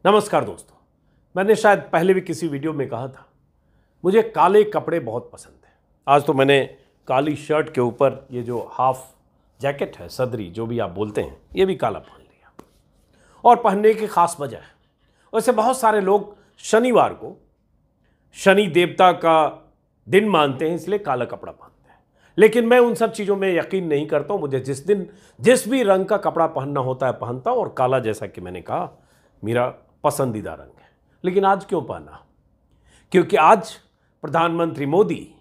नमस्कार दोस्तों, मैंने शायद पहले भी किसी वीडियो में कहा था, मुझे काले कपड़े बहुत पसंद हैं। आज तो मैंने काली शर्ट के ऊपर ये जो हाफ जैकेट है, सदरी जो भी आप बोलते हैं, ये भी काला पहन लिया। और पहनने की खास वजह है, वैसे बहुत सारे लोग शनिवार को शनि देवता का दिन मानते हैं, इसलिए काला कपड़ा पहनते हैं। लेकिन मैं उन सब चीज़ों में यकीन नहीं करता हूँ। मुझे जिस दिन जिस भी रंग का कपड़ा पहनना होता है पहनता हूँ, और काला जैसा कि मैंने कहा मेरा पसंदीदा रंग है। लेकिन आज क्यों पहना? क्योंकि आज प्रधानमंत्री मोदी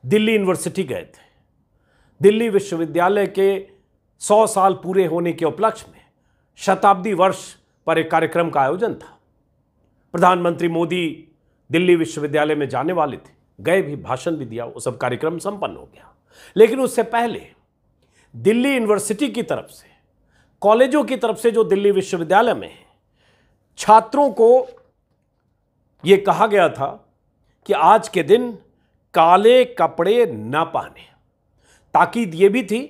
दिल्ली यूनिवर्सिटी गए थे। दिल्ली विश्वविद्यालय के 100 साल पूरे होने के उपलक्ष्य में शताब्दी वर्ष पर एक कार्यक्रम का आयोजन था। प्रधानमंत्री मोदी दिल्ली विश्वविद्यालय में जाने वाले थे, गए भी, भाषण भी दिया, वो सब कार्यक्रम संपन्न हो गया। लेकिन उससे पहले दिल्ली यूनिवर्सिटी की तरफ से, कॉलेजों की तरफ से जो दिल्ली विश्वविद्यालय में है, छात्रों को यह कहा गया था कि आज के दिन काले कपड़े न पहने। ताकीद यह भी थी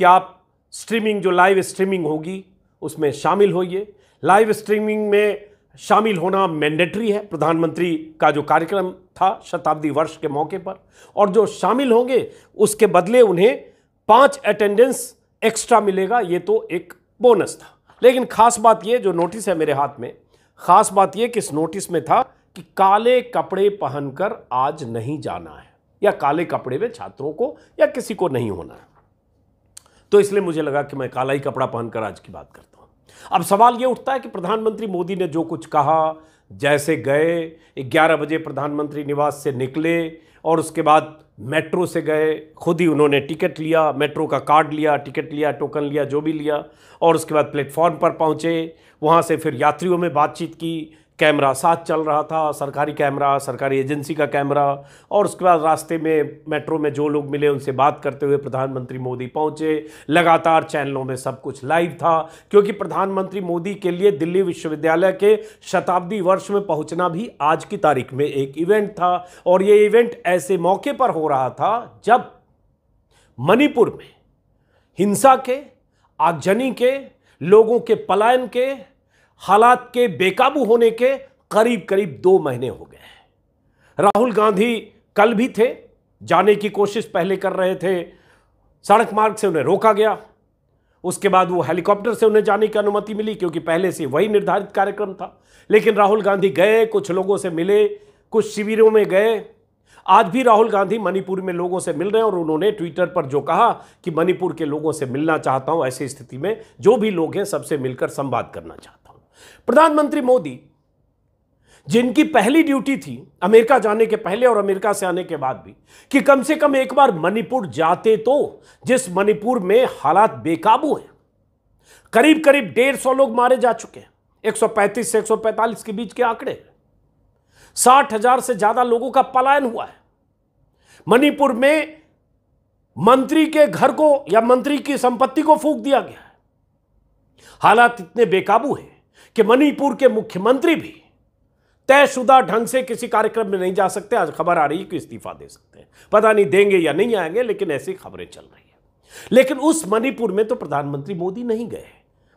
कि आप स्ट्रीमिंग, जो लाइव स्ट्रीमिंग होगी उसमें शामिल होइए। लाइव स्ट्रीमिंग में शामिल होना मैंडेटरी है। प्रधानमंत्री का जो कार्यक्रम था शताब्दी वर्ष के मौके पर, और जो शामिल होंगे उसके बदले उन्हें 5 अटेंडेंस एक्स्ट्रा मिलेगा। ये तो एक बोनस था। लेकिन खास बात यह, जो नोटिस है मेरे हाथ में, खास बात यह कि इस नोटिस में था कि काले कपड़े पहनकर आज नहीं जाना है, या काले कपड़े में छात्रों को या किसी को नहीं होना है। तो इसलिए मुझे लगा कि मैं काला ही कपड़ा पहनकर आज की बात करता हूं। अब सवाल यह उठता है कि प्रधानमंत्री मोदी ने जो कुछ कहा, जैसे गए, 11 बजे प्रधानमंत्री निवास से निकले और उसके बाद मेट्रो से गए, खुद ही उन्होंने टिकट लिया, मेट्रो का कार्ड लिया, टिकट लिया, टोकन लिया, जो भी लिया, और उसके बाद प्लेटफॉर्म पर पहुंचे। वहां से फिर यात्रियों में बातचीत की, कैमरा साथ चल रहा था, सरकारी कैमरा, सरकारी एजेंसी का कैमरा, और उसके बाद रास्ते में मेट्रो में जो लोग मिले उनसे बात करते हुए प्रधानमंत्री मोदी पहुंचे। लगातार चैनलों में सब कुछ लाइव था, क्योंकि प्रधानमंत्री मोदी के लिए दिल्ली विश्वविद्यालय के शताब्दी वर्ष में पहुंचना भी आज की तारीख में एक इवेंट था। और ये इवेंट ऐसे मौके पर हो रहा था जब मणिपुर में हिंसा के, आगजनी के, लोगों के पलायन के, हालात के बेकाबू होने के करीब करीब 2 महीने हो गए। राहुल गांधी कल भी थे, जाने की कोशिश पहले कर रहे थे, सड़क मार्ग से उन्हें रोका गया। उसके बाद वो हेलीकॉप्टर से उन्हें जाने की अनुमति मिली, क्योंकि पहले से वही निर्धारित कार्यक्रम था। लेकिन राहुल गांधी गए, कुछ लोगों से मिले, कुछ शिविरों में गए। आज भी राहुल गांधी मणिपुर में लोगों से मिल रहे हैं, और उन्होंने ट्विटर पर जो कहा कि मणिपुर के लोगों से मिलना चाहता हूं, ऐसी स्थिति में जो भी लोग हैं सबसे मिलकर संवाद करना चाहता हूं। प्रधानमंत्री मोदी, जिनकी पहली ड्यूटी थी अमेरिका जाने के पहले और अमेरिका से आने के बाद भी, कि कम से कम एक बार मणिपुर जाते, तो जिस मणिपुर में हालात बेकाबू हैं, करीब करीब 150 लोग मारे जा चुके हैं, 135 से 145 के बीच के आंकड़े, 60,000 से ज्यादा लोगों का पलायन हुआ है। मणिपुर में मंत्री के घर को या मंत्री की संपत्ति को फूंक दिया गया है। हालात इतने बेकाबू हैं कि मणिपुर के मुख्यमंत्री भी तयशुदा ढंग से किसी कार्यक्रम में नहीं जा सकते। आज खबर आ रही है कि इस्तीफा दे सकते हैं, पता नहीं देंगे या नहीं आएंगे, लेकिन ऐसी खबरें चल रही है। लेकिन उस मणिपुर में तो प्रधानमंत्री मोदी नहीं गए,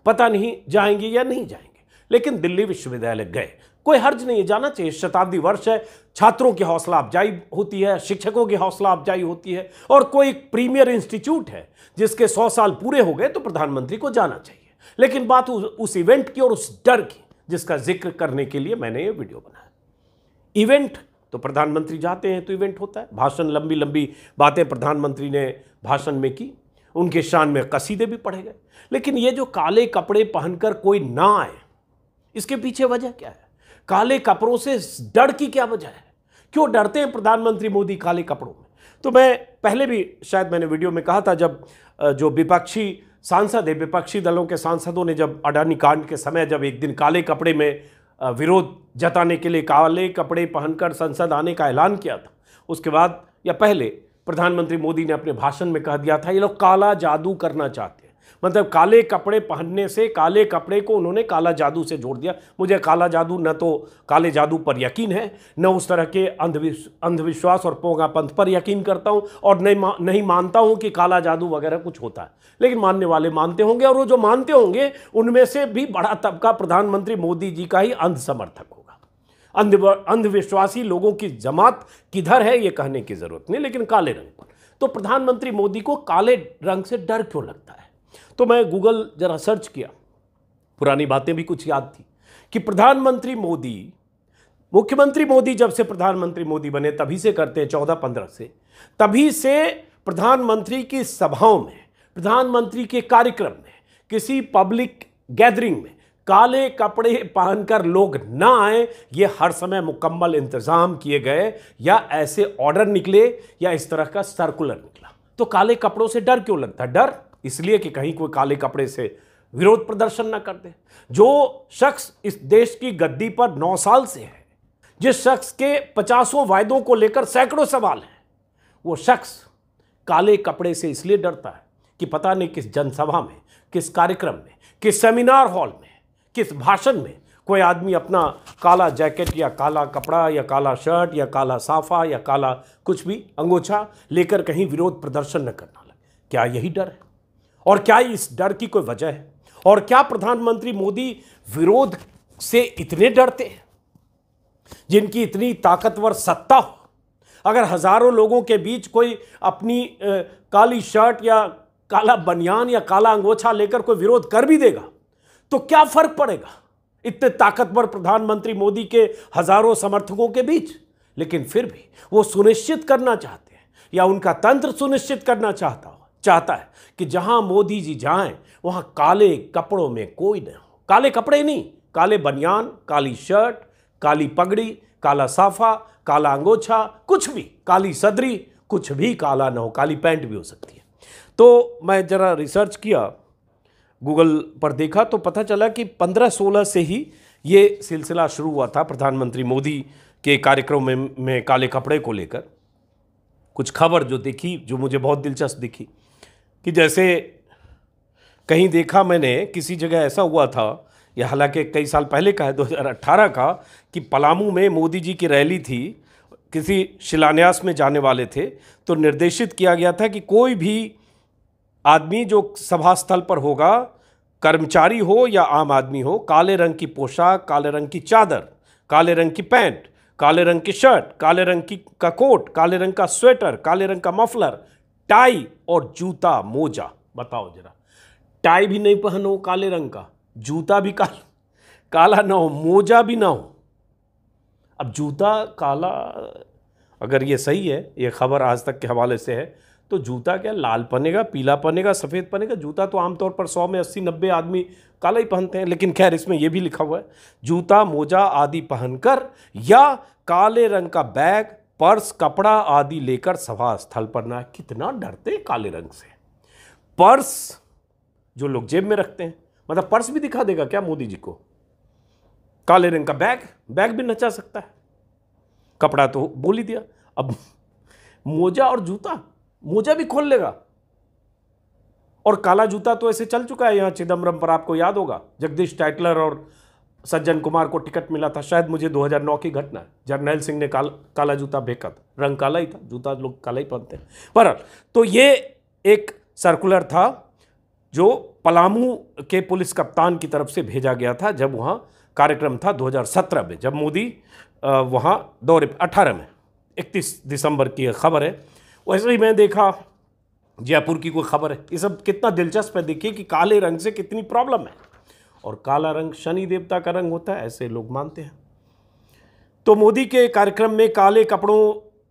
पता नहीं जाएंगे या नहीं जाएंगे। लेकिन दिल्ली विश्वविद्यालय गए, कोई हर्ज नहीं है, जाना चाहिए। शताब्दी वर्ष है, छात्रों की हौसला अफजाई होती है, शिक्षकों की हौसला अफजाई होती है, और कोई प्रीमियर इंस्टीट्यूट है जिसके 100 साल पूरे हो गए, तो प्रधानमंत्री को जाना चाहिए। लेकिन बात उस इवेंट की और उस डर की, जिसका जिक्र करने के लिए मैंने ये वीडियो बनाया। इवेंट तो प्रधानमंत्री जाते हैं तो इवेंट होता है, भाषण, लंबी लंबी बातें प्रधानमंत्री ने भाषण में की, उनके शान में कसीदे भी पढ़े गए। लेकिन ये जो काले कपड़े पहनकर कोई ना आए, इसके पीछे वजह क्या है? काले कपड़ों से डर की क्या वजह है? क्यों डरते हैं प्रधानमंत्री मोदी काले कपड़ों में? तो मैं पहले भी शायद मैंने वीडियो में कहा था, जब जो विपक्षी सांसद है, विपक्षी दलों के सांसदों ने जब अडानी कांड के समय जब एक दिन काले कपड़े में विरोध जताने के लिए काले कपड़े पहनकर संसद आने का ऐलान किया था, उसके बाद या पहले प्रधानमंत्री मोदी ने अपने भाषण में कह दिया था ये लोग काला जादू करना चाहते हैं। मतलब काले कपड़े पहनने से, काले कपड़े को उन्होंने काला जादू से जोड़ दिया। मुझे काला जादू, न तो काले जादू पर यकीन है, न उस तरह के अंधविश्वास और पोंगापंथ पर यकीन करता हूं, और नहीं मानता हूं कि काला जादू वगैरह कुछ होता है। लेकिन मानने वाले मानते होंगे, और वो जो मानते होंगे उनमें से भी बड़ा तबका प्रधानमंत्री मोदी जी का ही अंध समर्थक होगा। अंधविश्वासी लोगों की जमात किधर है ये कहने की जरूरत नहीं, लेकिन काले रंग पर। तो प्रधानमंत्री मोदी को काले रंग से डर क्यों लगता है? तो मैं गूगल जरा सर्च किया, पुरानी बातें भी कुछ याद थी कि प्रधानमंत्री मोदी, मुख्यमंत्री मोदी जब से प्रधानमंत्री मोदी बने तभी से करते हैं, 14-15 से, तभी से प्रधानमंत्री की सभाओं में, प्रधानमंत्री के कार्यक्रम में, किसी पब्लिक गैदरिंग में काले कपड़े पहनकर लोग ना आए, ये हर समय मुकम्मल इंतजाम किए गए, या ऐसे ऑर्डर निकले, या इस तरह का सर्कुलर निकला। तो काले कपड़ों से डर क्यों लगता है? डर इसलिए कि कहीं कोई काले कपड़े से विरोध प्रदर्शन ना कर दे। जो शख्स इस देश की गद्दी पर 9 साल से है, जिस शख्स के 50 वायदों को लेकर सैकड़ों सवाल हैं, वो शख्स काले कपड़े से इसलिए डरता है कि पता नहीं किस जनसभा में, किस कार्यक्रम में, किस सेमिनार हॉल में, किस भाषण में कोई आदमी अपना काला जैकेट या काला कपड़ा या काला शर्ट या काला साफा या काला कुछ भी अंगोछा लेकर कहीं विरोध प्रदर्शन न करना लगे। क्या यही डर है? और क्या इस डर की कोई वजह है? और क्या प्रधानमंत्री मोदी विरोध से इतने डरते हैं, जिनकी इतनी ताकतवर सत्ता हो? अगर हजारों लोगों के बीच कोई अपनी काली शर्ट या काला बनियान या काला अंगोछा लेकर कोई विरोध कर भी देगा तो क्या फर्क पड़ेगा इतने ताकतवर प्रधानमंत्री मोदी के हजारों समर्थकों के बीच? लेकिन फिर भी वो सुनिश्चित करना चाहते हैं, या उनका तंत्र सुनिश्चित करना चाहता है कि जहां मोदी जी जाएं वहां काले कपड़ों में कोई न हो। काले कपड़े नहीं, काले बनियान, काली शर्ट, काली पगड़ी, काला साफा, काला अंगोछा, कुछ भी, काली सदरी, कुछ भी काला न हो। काली पैंट भी हो सकती है। तो मैं जरा रिसर्च किया, गूगल पर देखा, तो पता चला कि 15-16 से ही ये सिलसिला शुरू हुआ था प्रधानमंत्री मोदी के कार्यक्रम में काले कपड़े को लेकर। कुछ खबर जो देखी, जो मुझे बहुत दिलचस्प दिखी, कि जैसे कहीं देखा मैंने, किसी जगह ऐसा हुआ था, यह हालांकि कई साल पहले का है, 2018 का, कि पलामू में मोदी जी की रैली थी, किसी शिलान्यास में जाने वाले थे, तो निर्देशित किया गया था कि कोई भी आदमी जो सभा स्थल पर होगा, कर्मचारी हो या आम आदमी हो, काले रंग की पोशाक, काले रंग की चादर, काले रंग की पैंट, काले रंग की शर्ट, काले रंग का कोट, काले रंग का स्वेटर, काले रंग का मफलर, टाई और जूता मोजा। बताओ जरा, टाई भी नहीं पहनो काले रंग का, जूता भी काला ना हो, मोजा भी ना हो। अब जूता काला, अगर ये सही है, ये खबर आज तक के हवाले से है, तो जूता क्या लाल पहनेगा, पीला पहनेगा, सफ़ेद पहनेगा? जूता तो आमतौर पर 100 में 80-90 आदमी काला ही पहनते हैं। लेकिन खैर, इसमें यह भी लिखा हुआ है, जूता मोजा आदि पहनकर या काले रंग का बैग, पर्स, कपड़ा आदि लेकर सभा स्थल पर ना। कितना डरते हैं काले रंग से। पर्स जो लोग जेब में रखते हैं, मतलब पर्स भी दिखा देगा क्या मोदी जी को? काले रंग का बैग भी नचा सकता है। कपड़ा तो बोल ही दिया, अब मोजा और जूता, मोजा भी खोल लेगा। और काला जूता तो ऐसे चल चुका है यहां चिदम्बरम पर, आपको याद होगा, जगदीश टाइटलर और सज्जन कुमार को टिकट मिला था, शायद मुझे 2009 की घटना है। जर्नैल सिंह ने काला जूता फेंका था, रंग काला ही था, जूता लोग काला ही पहनते हैं। पर तो ये एक सर्कुलर था जो पलामू के पुलिस कप्तान की तरफ से भेजा गया था, जब वहां कार्यक्रम था 2017 में, जब मोदी वहां दौरे 18 में, 31 दिसंबर की खबर है। वैसे ही मैं देखा, जयपुर की कोई खबर है। ये सब कितना दिलचस्प है, देखिए कि काले रंग से कितनी प्रॉब्लम है। और काला रंग शनि देवता का रंग होता है, ऐसे लोग मानते हैं। तो मोदी के कार्यक्रम में काले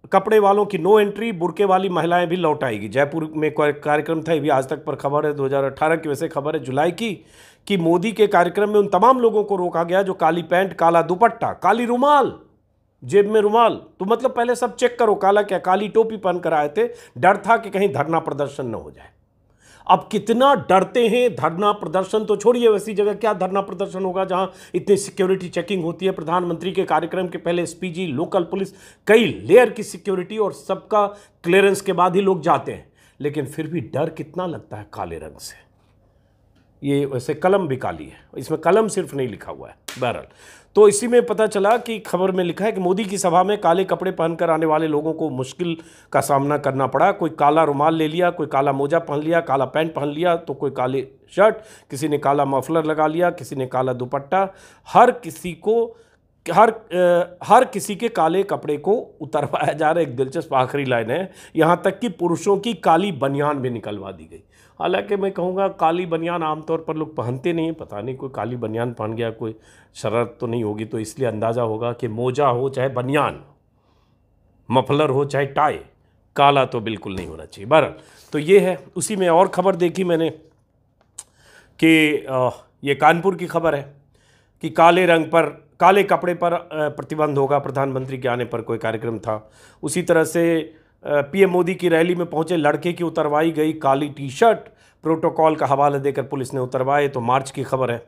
कपड़े वालों की नो एंट्री, बुर्के वाली महिलाएं भी लौट आएगी। जयपुर में कार्यक्रम था, ये भी आज तक पर खबर है, 2018 की वैसे खबर है जुलाई की, कि मोदी के कार्यक्रम में उन तमाम लोगों को रोका गया जो काली पैंट, काला दुपट्टा, काली रुमाल, जेब में रुमाल, तो मतलब पहले सब चेक करो काला क्या, काली टोपी पहन कर आए थे। डर था कि कहीं धरना प्रदर्शन न हो जाए। अब कितना डरते हैं। धरना प्रदर्शन तो छोड़िए, वैसी जगह क्या धरना प्रदर्शन होगा जहां इतनी सिक्योरिटी चेकिंग होती है। प्रधानमंत्री के कार्यक्रम के पहले एसपीजी, लोकल पुलिस, कई लेयर की सिक्योरिटी और सबका क्लियरेंस के बाद ही लोग जाते हैं। लेकिन फिर भी डर कितना लगता है काले रंग से। ये वैसे कलम भी काली है, इसमें कलम सिर्फ नहीं लिखा हुआ है। बहरहाल तो इसी में पता चला कि खबर में लिखा है कि मोदी की सभा में काले कपड़े पहनकर आने वाले लोगों को मुश्किल का सामना करना पड़ा। कोई काला रुमाल ले लिया, कोई काला मोजा पहन लिया, काला पैंट पहन लिया, तो कोई काले शर्ट, किसी ने काला मफलर लगा लिया, किसी ने काला दुपट्टा। हर किसी के काले कपड़े को उतरवाया जा रहा है। एक दिलचस्प आखिरी लाइन है, यहाँ तक कि पुरुषों की काली बनियान भी निकलवा दी गई। हालांकि मैं कहूँगा काली बनियान आमतौर पर लोग पहनते नहीं, पता नहीं कोई काली बनियान पहन गया, कोई शरारत तो नहीं होगी, तो इसलिए अंदाज़ा होगा कि मोजा हो चाहे बनियान, मफलर हो चाहे टाई, काला तो बिल्कुल नहीं होना चाहिए। बहरहाल तो ये है। उसी में और ख़बर देखी मैंने कि ये कानपुर की खबर है कि काले कपड़े पर प्रतिबंध होगा, प्रधानमंत्री के आने पर कोई कार्यक्रम था। उसी तरह से पीएम मोदी की रैली में पहुंचे लड़के की उतरवाई गई काली टी शर्ट, प्रोटोकॉल का हवाला देकर पुलिस ने उतरवाए। तो मार्च की खबर है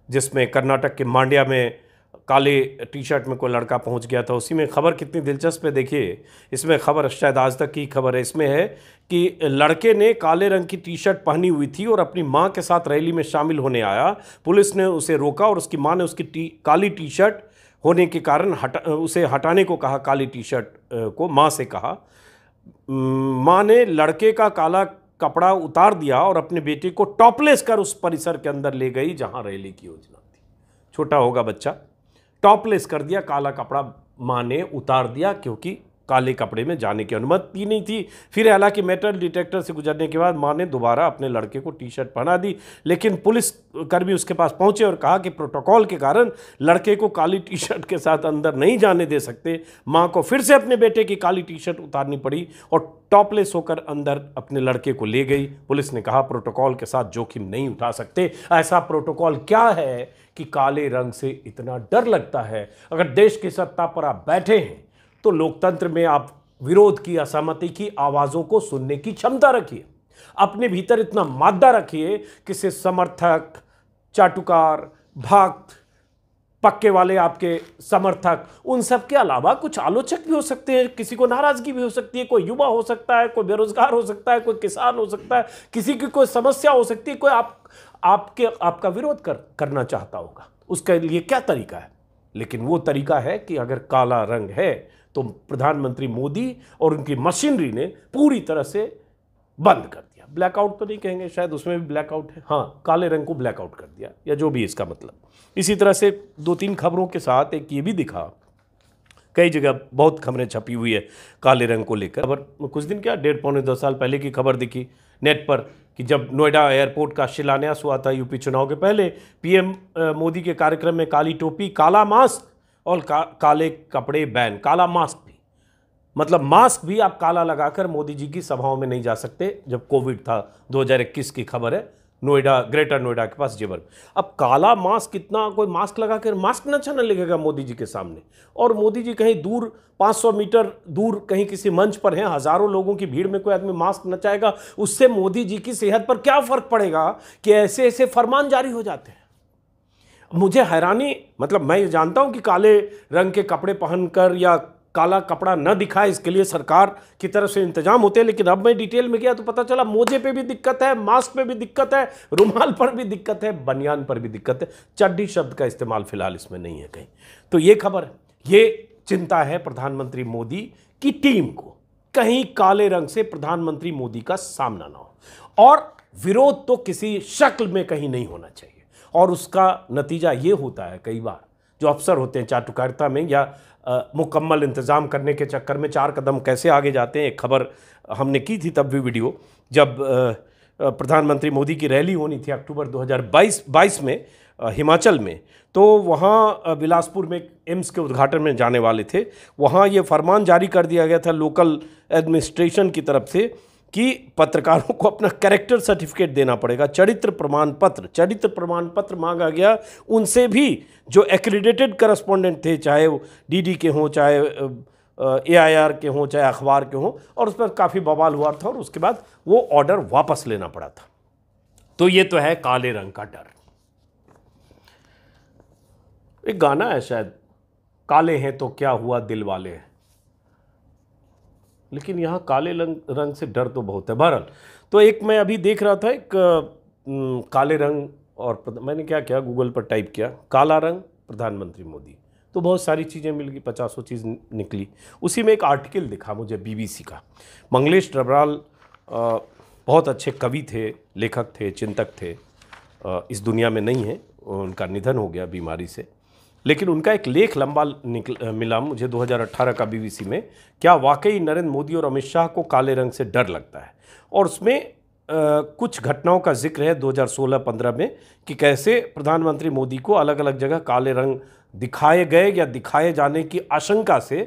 जिसमें कर्नाटक के मांड्या में काले टी शर्ट में कोई लड़का पहुंच गया था। उसी में खबर कितनी दिलचस्प है, देखिए इसमें खबर शायद आज तक की खबर है। इसमें है कि लड़के ने काले रंग की टी शर्ट पहनी हुई थी और अपनी मां के साथ रैली में शामिल होने आया। पुलिस ने उसे रोका और उसकी मां ने उसकी काली टी शर्ट होने के कारण उसे हटाने को कहा। काली टी शर्ट को मां से कहा। मां ने लड़के का काला कपड़ा उतार दिया और अपने बेटे को टॉपलेस कर उस परिसर के अंदर ले गई जहां रैली की योजना थी। छोटा होगा बच्चा, टॉपलेस कर दिया, काला कपड़ा मां ने उतार दिया क्योंकि काले कपड़े में जाने की अनुमति नहीं थी। फिर हालांकि मेटल डिटेक्टर से गुजरने के बाद मां ने दोबारा अपने लड़के को टी शर्ट पहना दी, लेकिन पुलिस कर्मी उसके पास पहुंचे और कहा कि प्रोटोकॉल के कारण लड़के को काली टी शर्ट के साथ अंदर नहीं जाने दे सकते। मां को फिर से अपने बेटे की काली टी शर्ट उतारनी पड़ी और टॉपलेस होकर अंदर अपने लड़के को ले गई। पुलिस ने कहा प्रोटोकॉल के साथ जोखिम नहीं उठा सकते। ऐसा प्रोटोकॉल क्या है कि काले रंग से इतना डर लगता है? अगर देश की सत्ता पर आप बैठे हैं तो लोकतंत्र में आप विरोध की, असहमति की आवाज़ों को सुनने की क्षमता रखिए। अपने भीतर इतना मादा रखिए कि से समर्थक, चाटुकार, भक्त, पक्के वाले आपके समर्थक, उन सब के अलावा कुछ आलोचक भी हो सकते हैं, किसी को नाराजगी भी हो सकती है, कोई युवा हो सकता है, कोई बेरोजगार हो सकता है, कोई किसान हो सकता है, किसी की कोई समस्या हो सकती है, कोई आपका विरोध करना चाहता होगा। उसके लिए क्या तरीका है? लेकिन वो तरीका है कि अगर काला रंग है तो प्रधानमंत्री मोदी और उनकी मशीनरी ने पूरी तरह से बंद कर दिया। ब्लैकआउट तो नहीं कहेंगे, शायद उसमें भी ब्लैकआउट है, हाँ, काले रंग को ब्लैकआउट कर दिया या जो भी इसका मतलब। इसी तरह से 2-3 खबरों के साथ एक ये भी दिखा, कई जगह बहुत खबरें छपी हुई है काले रंग को लेकर। खबर कुछ दिन क्या 1.5-2 साल पहले की खबर दिखी नेट पर कि जब नोएडा एयरपोर्ट का शिलान्यास हुआ था यूपी चुनाव के पहले, पीएम मोदी के कार्यक्रम में काली टोपी, काला मास्क और काले कपड़े बैन। काला मास्क भी, मतलब मास्क भी आप काला लगाकर मोदी जी की सभाओं में नहीं जा सकते। जब कोविड था 2021 की खबर है, नोएडा, ग्रेटर नोएडा के पास जेवर। अब काला मास्क, इतना कोई मास्क लगाकर मास्क अच्छा न लगेगा मोदी जी के सामने। और मोदी जी कहीं दूर 500 मीटर दूर कहीं किसी मंच पर हैं, हजारों लोगों की भीड़ में कोई आदमी मास्क नचाएगा, उससे मोदी जी की सेहत पर क्या फर्क पड़ेगा कि ऐसे ऐसे फरमान जारी हो जाते हैं। मुझे हैरानी, मतलब मैं ये जानता हूं कि काले रंग के कपड़े पहनकर या काला कपड़ा न दिखाए इसके लिए सरकार की तरफ से इंतजाम होते हैं, लेकिन अब मैं डिटेल में गया तो पता चला मोजे पे भी दिक्कत है, मास्क पे भी दिक्कत है, रुमाल पर भी दिक्कत है, बनियान पर भी दिक्कत है। चड्डी शब्द का इस्तेमाल फिलहाल इसमें नहीं है कहीं। तो ये खबर, ये चिंता है प्रधानमंत्री मोदी की टीम को, कहीं काले रंग से प्रधानमंत्री मोदी का सामना ना हो। और विरोध तो किसी शक्ल में कहीं नहीं होना चाहिए। और उसका नतीजा ये होता है, कई बार जो अफसर होते हैं चाटुकारिता में या मुकम्मल इंतज़ाम करने के चक्कर में 4 कदम कैसे आगे जाते हैं। एक खबर हमने की थी तब भी वीडियो, जब प्रधानमंत्री मोदी की रैली होनी थी अक्टूबर 2022 में हिमाचल में, तो वहाँ बिलासपुर में एम्स के उद्घाटन में जाने वाले थे। वहाँ ये फरमान जारी कर दिया गया था लोकल एडमिनिस्ट्रेशन की तरफ से कि पत्रकारों को अपना कैरेक्टर सर्टिफिकेट देना पड़ेगा, चरित्र प्रमाण पत्र मांगा गया उनसे भी जो एक्रेडिटेड करस्पॉन्डेंट थे, चाहे वो डीडी के हों, चाहे AIR के हों, चाहे अखबार के हों, और उस पर काफ़ी बवाल हुआ था और उसके बाद वो ऑर्डर वापस लेना पड़ा था। तो ये तो है काले रंग का डर। एक गाना है शायद, काले हैं तो क्या हुआ दिल वाले हैं, लेकिन यहाँ काले रंग से डर तो बहुत है। बहरहाल तो एक मैं अभी देख रहा था, एक काले रंग और मैंने क्या किया, गूगल पर टाइप किया काला रंग प्रधानमंत्री मोदी, तो बहुत सारी चीज़ें मिल गई, 50 चीज़ निकली। उसी में एक आर्टिकल दिखा मुझे BBC का। मंगलेश डबराल बहुत अच्छे कवि थे, लेखक थे, चिंतक थे, इस दुनिया में नहीं है, उनका निधन हो गया बीमारी से, लेकिन उनका एक लेख लंबा मिला मुझे 2018 का BBC में, क्या वाकई नरेंद्र मोदी और अमित शाह को काले रंग से डर लगता है। और उसमें कुछ घटनाओं का जिक्र है 2016-15 में कि कैसे प्रधानमंत्री मोदी को अलग अलग जगह काले रंग दिखाए गए या दिखाए जाने की आशंका से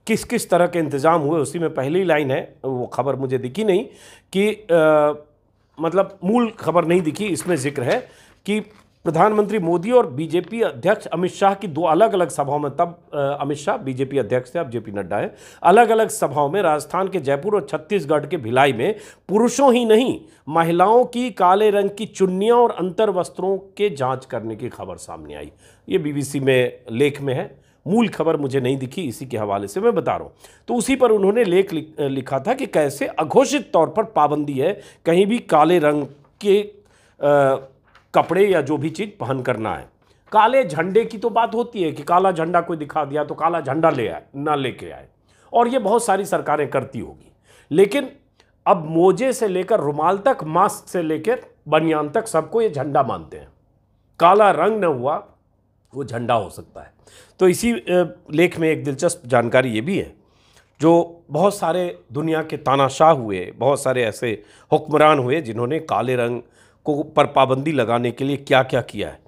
किस किस तरह के इंतजाम हुए। उसी में पहली लाइन है, वो खबर मुझे दिखी नहीं कि मतलब मूल खबर नहीं दिखी, इसमें जिक्र है कि प्रधानमंत्री मोदी और बीजेपी अध्यक्ष अमित शाह की दो अलग अलग सभाओं में, तब अमित शाह बीजेपी अध्यक्ष थे, अब जेपी नड्डा है, अलग अलग सभाओं में राजस्थान के जयपुर और छत्तीसगढ़ के भिलाई में पुरुषों ही नहीं महिलाओं की काले रंग की चुन्नियां और अंतर वस्त्रों के जांच करने की खबर सामने आई। ये BBC में लेख में है, मूल खबर मुझे नहीं दिखी, इसी के हवाले से मैं बता रहा हूँ। तो उसी पर उन्होंने लेख लिखा था कि कैसे अघोषित तौर पर पाबंदी है कहीं भी काले रंग के कपड़े या जो भी चीज़ पहन करना है। काले झंडे की तो बात होती है कि काला झंडा कोई दिखा दिया तो काला झंडा ले आए, ना लेके आए, और ये बहुत सारी सरकारें करती होगी। लेकिन अब मोजे से लेकर रुमाल तक, मास्क से लेकर बनियान तक, सबको ये झंडा मानते हैं। काला रंग न हुआ वो झंडा हो सकता है। तो इसी लेख में एक दिलचस्प जानकारी ये भी है, जो बहुत सारे दुनिया के तानाशाह हुए, बहुत सारे ऐसे हुक्मरान हुए जिन्होंने काले रंग को पर पाबंदी लगाने के लिए क्या क्या किया है।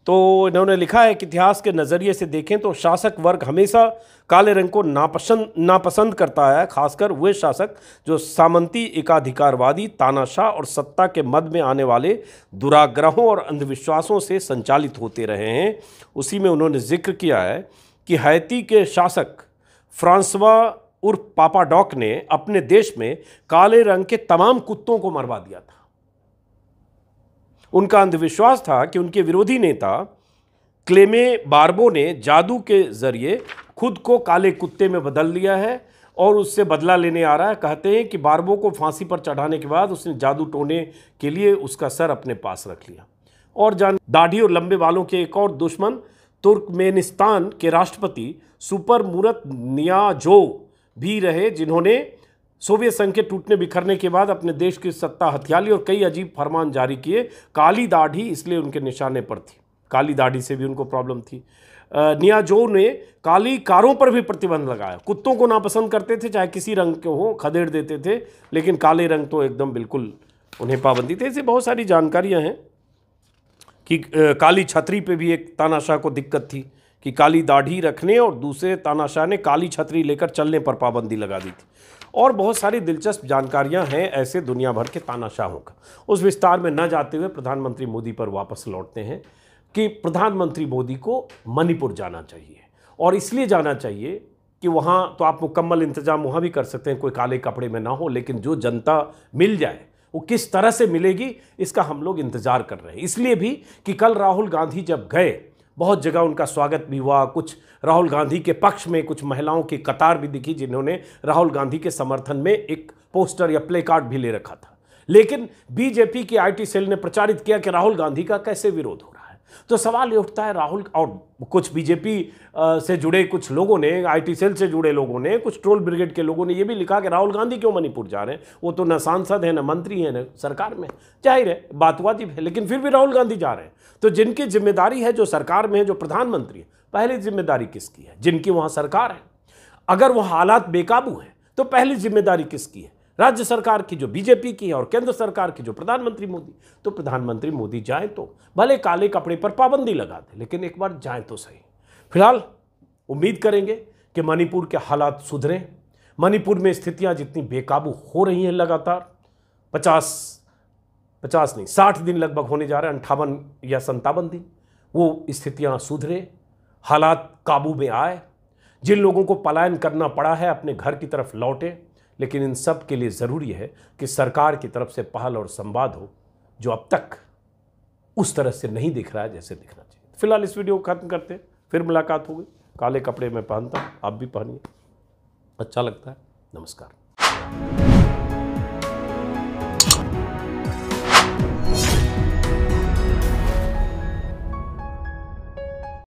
तो इन्होंने लिखा है कि इतिहास के नज़रिए से देखें तो शासक वर्ग हमेशा काले रंग को नापसंद करता है, खासकर वे शासक जो सामंती, एकाधिकारवादी, तानाशाह और सत्ता के मद में आने वाले दुराग्रहों और अंधविश्वासों से संचालित होते रहे हैं। उसी में उन्होंने जिक्र किया है कि हैती के शासक फ्रांसवा उर्फ पापा डॉक ने अपने देश में काले रंग के तमाम कुत्तों को मरवा दिया था। उनका अंधविश्वास था कि उनके विरोधी नेता क्लेमे बार्बो ने जादू के जरिए खुद को काले कुत्ते में बदल लिया है और उससे बदला लेने आ रहा है। कहते हैं कि बार्बो को फांसी पर चढ़ाने के बाद उसने जादू टोने के लिए उसका सर अपने पास रख लिया। और दाढ़ी और लंबे बालों के एक और दुश्मन तुर्कमेनिस्तान के राष्ट्रपति सुपरमुरत नियाज़ोव भी रहे, जिन्होंने सोवियत संघ के टूटने बिखरने के बाद अपने देश की सत्ता हथिया ली और कई अजीब फरमान जारी किए। काली दाढ़ी इसलिए उनके निशाने पर थी, काली दाढ़ी से भी उनको प्रॉब्लम थी। नियाज़ोव ने काली कारों पर भी प्रतिबंध लगाया। कुत्तों को नापसंद करते थे, चाहे किसी रंग के हो, खदेड़ देते थे, लेकिन काले रंग तो एकदम बिल्कुल उन्हें पाबंदी थी। ऐसी बहुत सारी जानकारियाँ हैं कि काली छतरी पे भी एक तानाशाह को दिक्कत थी कि काली दाढ़ी रखने, और दूसरे तानाशाह ने काली छतरी लेकर चलने पर पाबंदी लगा दी थी। और बहुत सारी दिलचस्प जानकारियां हैं ऐसे दुनिया भर के तानाशाहों का। उस विस्तार में न जाते हुए प्रधानमंत्री मोदी पर वापस लौटते हैं कि प्रधानमंत्री मोदी को मणिपुर जाना चाहिए, और इसलिए जाना चाहिए कि वहाँ तो आप मुकम्मल इंतजाम वहाँ भी कर सकते हैं, कोई काले कपड़े में ना हो, लेकिन जो जनता मिल जाए वो किस तरह से मिलेगी इसका हम लोग इंतज़ार कर रहे हैं। इसलिए भी कि कल राहुल गांधी जब गए, बहुत जगह उनका स्वागत भी हुआ, कुछ राहुल गांधी के पक्ष में कुछ महिलाओं की कतार भी दिखी जिन्होंने राहुल गांधी के समर्थन में एक पोस्टर या प्ले कार्ड भी ले रखा था। लेकिन बीजेपी की IT सेल ने प्रचारित किया कि राहुल गांधी का कैसे विरोध हो रहा है। तो सवाल ये उठता है, राहुल और कुछ बीजेपी से जुड़े कुछ लोगों ने, IT सेल से जुड़े लोगों ने, कुछ ट्रोल ब्रिगेड के लोगों ने ये भी लिखा कि राहुल गांधी क्यों मणिपुर जा रहे हैं, वो तो न सांसद है, न मंत्री है, न सरकार में। जाहिर है बात वाजिब है, लेकिन फिर भी राहुल गांधी जा रहे हैं। तो जिनकी जिम्मेदारी है, जो सरकार में है, जो प्रधानमंत्री है, पहली जिम्मेदारी किसकी है? जिनकी वहाँ सरकार है। अगर वो हालात बेकाबू हैं तो पहली जिम्मेदारी किसकी है? राज्य सरकार की, जो बीजेपी की है, और केंद्र सरकार की, जो प्रधानमंत्री मोदी। तो प्रधानमंत्री मोदी जाएं तो भले काले कपड़े पर पाबंदी लगा दें, लेकिन एक बार जाएं तो सही। फिलहाल उम्मीद करेंगे कि मणिपुर के हालात सुधरें। मणिपुर में स्थितियां जितनी बेकाबू हो रही हैं लगातार, 60 दिन लगभग होने जा रहे हैं, 58 या 57 दिन, वो स्थितियां सुधरे, हालात काबू में आए। जिन लोगों को पलायन करना पड़ा है अपने घर की तरफ लौटे, लेकिन इन सब के लिए ज़रूरी है कि सरकार की तरफ से पहल और संवाद हो, जो अब तक उस तरह से नहीं दिख रहा है जैसे दिखना चाहिए। फिलहाल इस वीडियो को खत्म करते हैं, फिर मुलाकात होगी। काले कपड़े में पहनता हूँ, आप भी पहनिए, अच्छा लगता है। नमस्कार।